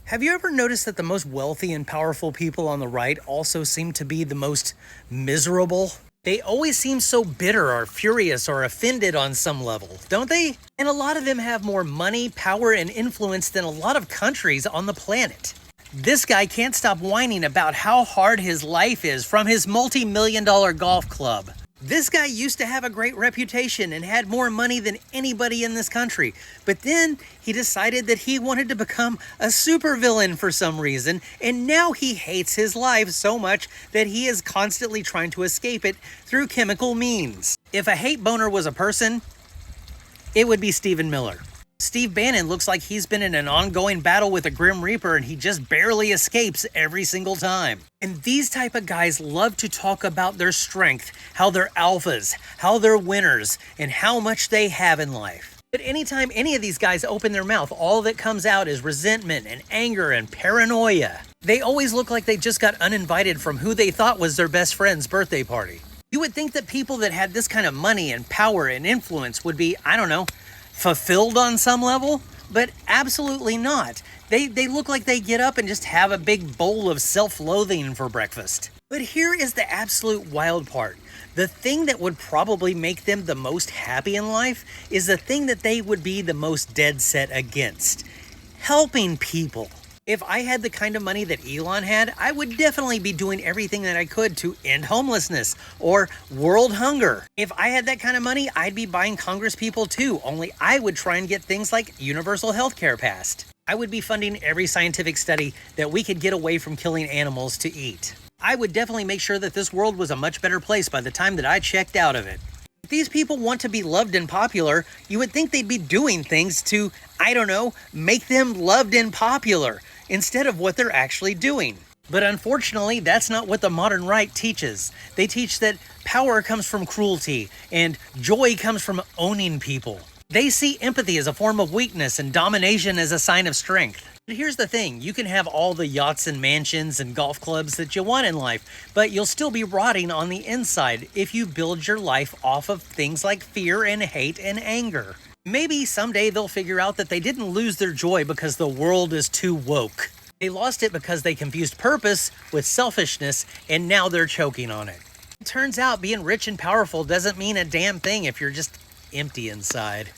Have you ever noticed that the most wealthy and powerful people on the right also seem to be the most miserable? They always seem so bitter or furious or offended on some level, don't they? And a lot of them have more money, power, and influence than a lot of countries on the planet. This guy can't stop whining about how hard his life is from his multi-million-dollar golf club. This guy used to have a great reputation and had more money than anybody in this country, but then he decided that he wanted to become a supervillain for some reason, and now he hates his life so much that he is constantly trying to escape it through chemical means. If a hate boner was a person, it would be Stephen Miller. Steve Bannon looks like he's been in an ongoing battle with a Grim Reaper and he just barely escapes every single time. And these type of guys love to talk about their strength, how they're alphas, how they're winners, and how much they have in life. But anytime any of these guys open their mouth, all that comes out is resentment and anger and paranoia. They always look like they just got uninvited from who they thought was their best friend's birthday party. You would think that people that had this kind of money and power and influence would be, I don't know, fulfilled on some level, but absolutely not. They look like they get up and just have a big bowl of self-loathing for breakfast. But here is the absolute wild part. The thing that would probably make them the most happy in life is the thing that they would be the most dead set against. Helping people. If I had the kind of money that Elon had, I would definitely be doing everything that I could to end homelessness or world hunger. If I had that kind of money, I'd be buying Congress people too, only I would try and get things like universal health care passed. I would be funding every scientific study that we could get away from killing animals to eat. I would definitely make sure that this world was a much better place by the time that I checked out of it. If these people want to be loved and popular, you would think they'd be doing things to, I don't know, make them loved and popular, instead of what they're actually doing. But unfortunately, that's not what the modern right teaches. They teach that power comes from cruelty and joy comes from owning people. They see empathy as a form of weakness and domination as a sign of strength. But here's the thing, you can have all the yachts and mansions and golf clubs that you want in life, but you'll still be rotting on the inside if you build your life off of things like fear and hate and anger. Maybe someday they'll figure out that they didn't lose their joy because the world is too woke. They lost it because they confused purpose with selfishness, and now they're choking on it. It turns out being rich and powerful doesn't mean a damn thing if you're just empty inside.